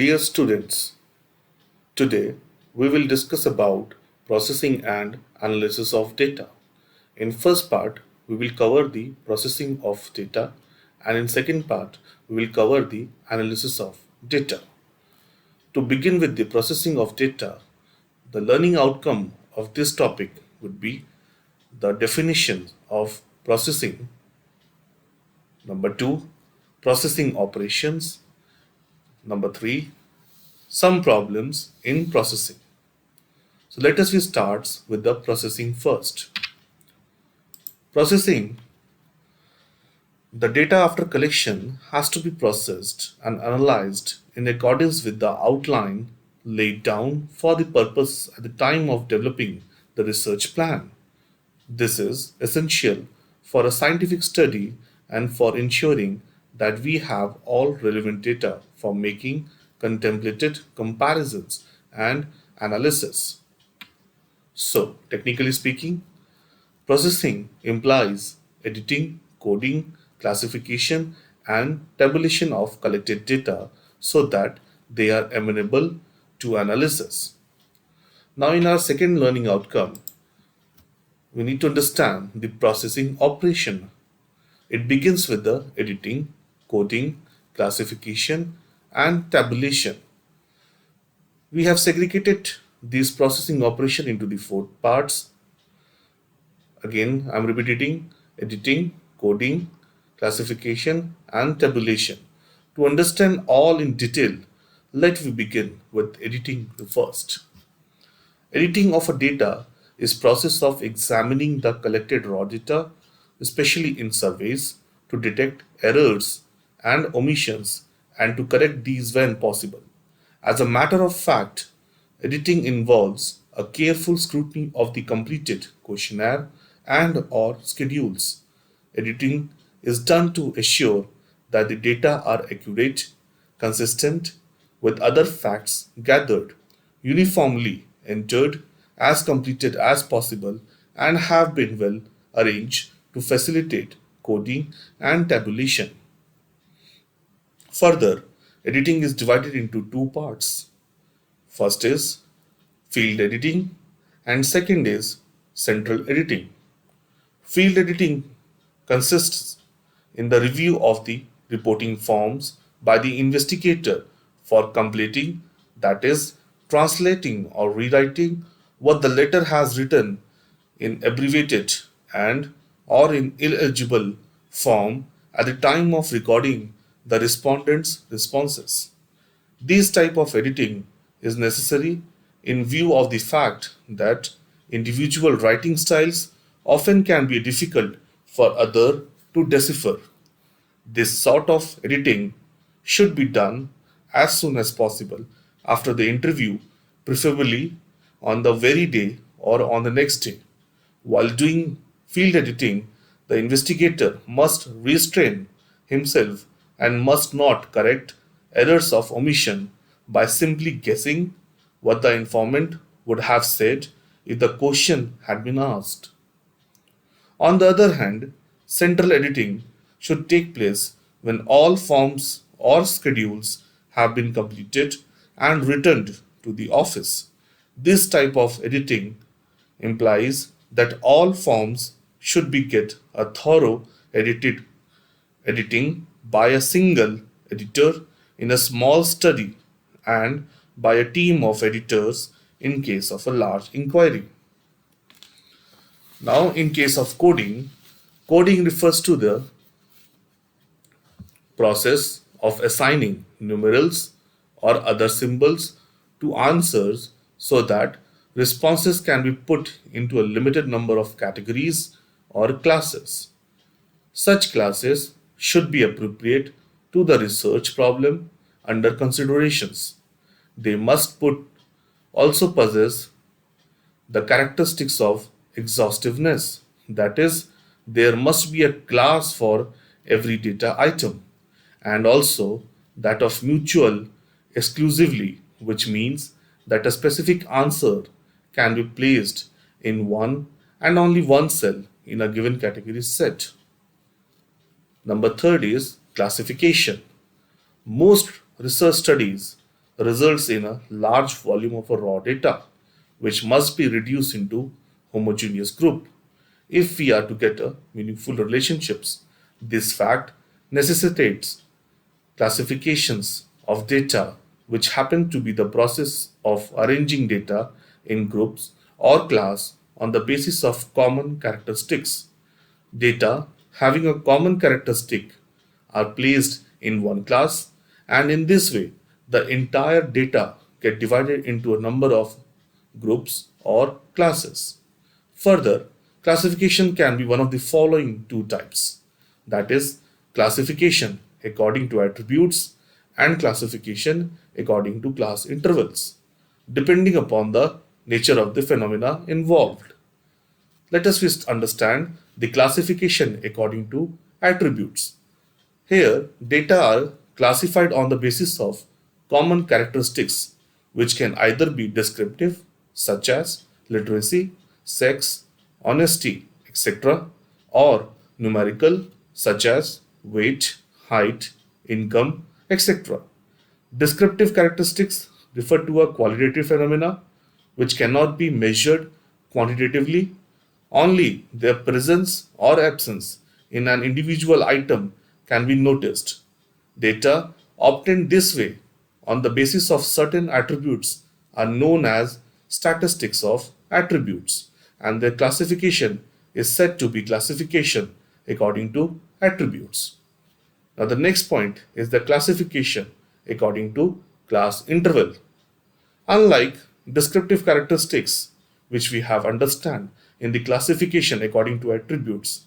Dear students, today we will discuss about processing and analysis of data. In first part, we will cover the processing of data, and in second part, we will cover the analysis of data. To begin with the processing of data, the learning outcome of this topic would be the definition of processing. Number 2, processing operations. Number 3, some problems in processing. So let us start with the processing first. Processing, the data after collection has to be processed and analyzed in accordance with the outline laid down for the purpose at the time of developing the research plan. This is essential for a scientific study and for ensuring that we have all relevant data for making contemplated comparisons and analysis. So, technically speaking, processing implies editing, coding, classification, and tabulation of collected data so that they are amenable to analysis. Now, in our second learning outcome, we need to understand the processing operation. It begins with the editing, coding, classification, and tabulation. We have segregated these processing operation into the four parts. Again, I'm repeating: editing, coding, classification, and tabulation. To understand all in detail, let me begin with editing first. Editing of a data is process of examining the collected raw data, especially in surveys, to detect errors and omissions and to correct these when possible. As a matter of fact, editing involves a careful scrutiny of the completed questionnaire and or schedules. Editing is done to assure that the data are accurate, consistent with other facts gathered, uniformly entered, as completed as possible, and have been well arranged to facilitate coding and tabulation. Further, editing is divided into two parts. First is field editing, and second is central editing. Field editing consists in the review of the reporting forms by the investigator for completing, that is, translating or rewriting what the letter has written in abbreviated and or in illegible form at the time of recording the respondent's responses. This type of editing is necessary in view of the fact that individual writing styles often can be difficult for other to decipher. This sort of editing should be done as soon as possible after the interview, preferably on the very day or on the next day. While doing field editing, the investigator must restrain himself and must not correct errors of omission by simply guessing what the informant would have said if the question had been asked. On the other hand, central editing should take place when all forms or schedules have been completed and returned to the office. This type of editing implies that all forms should be get a thorough editing by a single editor in a small study and by a team of editors in case of a large inquiry. Now, in case of coding, coding refers to the process of assigning numerals or other symbols to answers so that responses can be put into a limited number of categories or classes. Such classes should be appropriate to the research problem under considerations. They must put also possess the characteristics of exhaustiveness. That is, there must be a class for every data item, and also that of mutual exclusively, which means that a specific answer can be placed in one and only one cell in a given category set. Number third is classification. Most research studies results in a large volume of a raw data, which must be reduced into homogeneous group. If we are to get a meaningful relationships, this fact necessitates classifications of data, which happen to be the process of arranging data in groups or class on the basis of common characteristics. Data having a common characteristic are placed in one class, and in this way the entire data get divided into a number of groups or classes. Further, classification can be one of the following two types, that is, classification according to attributes and classification according to class intervals, depending upon the nature of the phenomena involved. Let us first understand the classification according to attributes. Here, data are classified on the basis of common characteristics, which can either be descriptive, such as literacy, sex, honesty, etc., or numerical, such as weight, height, income, etc. Descriptive characteristics refer to a qualitative phenomena which cannot be measured quantitatively. Only their presence or absence in an individual item can be noticed. Data obtained this way on the basis of certain attributes are known as statistics of attributes, and their classification is said to be classification according to attributes. Now, the next point is the classification according to class interval. Unlike descriptive characteristics, which we have understand in the classification according to attributes,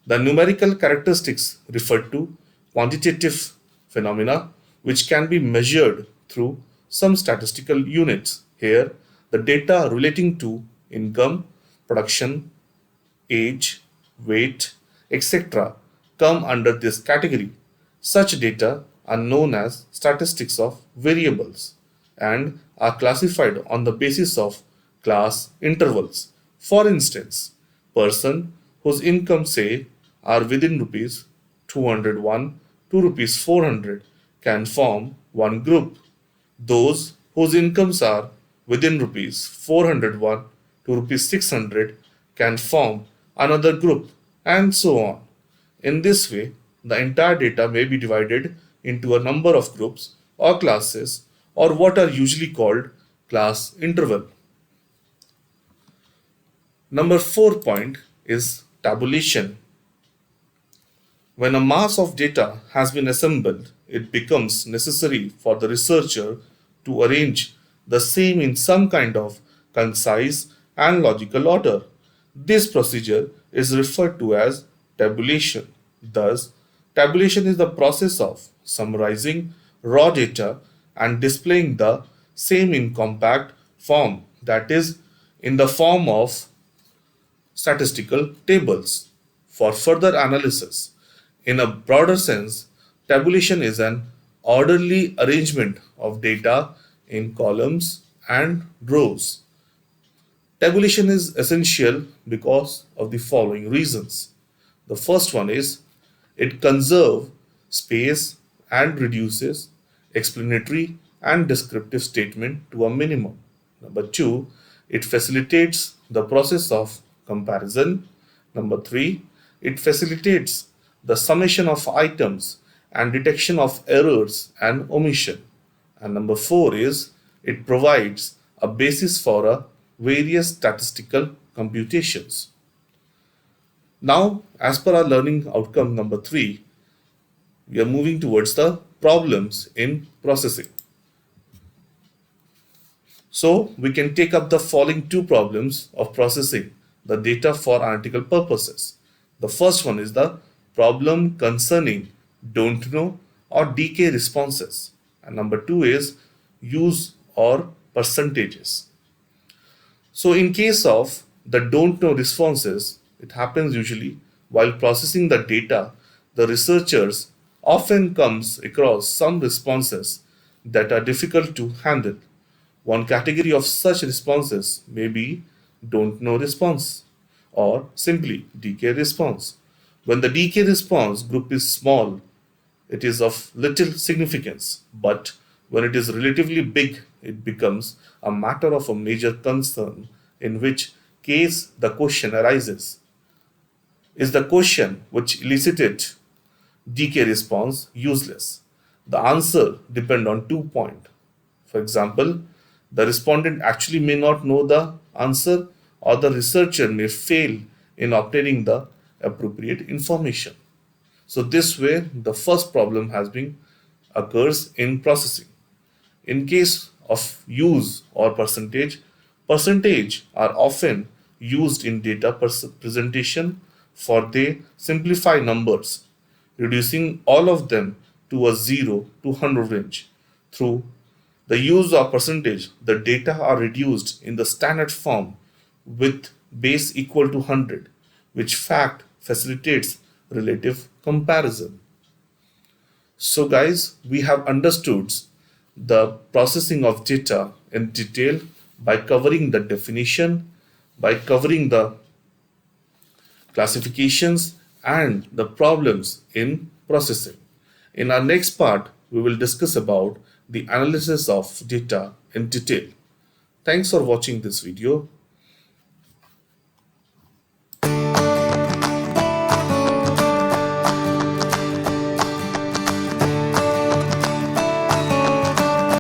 the numerical characteristics refer to quantitative phenomena which can be measured through some statistical units. Here, the data relating to income, production, age, weight, etc. come under this category. Such data are known as statistics of variables and are classified on the basis of class intervals. For instance, person whose income say are within rupees 201 to rupees 400 can form one group. Those whose incomes are within rupees 401 to rupees 600 can form another group, and so on. In this way, the entire data may be divided into a number of groups or classes, or what are usually called class interval. Number 4 point is tabulation. When a mass of data has been assembled, it becomes necessary for the researcher to arrange the same in some kind of concise and logical order. This procedure is referred to as tabulation. Thus, tabulation is the process of summarizing raw data and displaying the same in compact form, that is, in the form of statistical tables for further analysis. In a broader sense, tabulation is an orderly arrangement of data in columns and rows. Tabulation is essential because of the following reasons. The first one is it conserves space and reduces explanatory and descriptive statement to a minimum. Number two, it facilitates the process of comparison. Number three, it facilitates the summation of items and detection of errors and omission. And number four is it provides a basis for a various statistical computations. Now, as per our learning outcome number three, we are moving towards the problems in processing. So, we can take up the following two problems of processing the data for analytical purposes. The first one is the problem concerning don't know or decay responses, and number two is use or percentages. So, in case of the don't know responses, it happens usually while processing the data, the researchers often comes across some responses that are difficult to handle. One category of such responses may be don't know response or simply decay response. When the decay response group is small, it is of little significance, but When it is relatively big, it becomes a matter of a major concern, in which case the question arises: is the question which elicited decay response useless? The answer depends on 2 points. For example, the respondent actually may not know the answer, or the researcher may fail in obtaining the appropriate information. So this way the first problem has been occurs in processing. In case of use or percentage are often used in data presentation, for they simplify numbers, reducing all of them to a 0 to 100 range. Through the use of percentage, the data are reduced in the standard form with base equal to 100, which fact facilitates relative comparison. So, guys, we have understood the processing of data in detail by covering the definition, by covering the classifications, and the problems in processing. In our next part, we will discuss about the analysis of data in detail. Thanks for watching this video.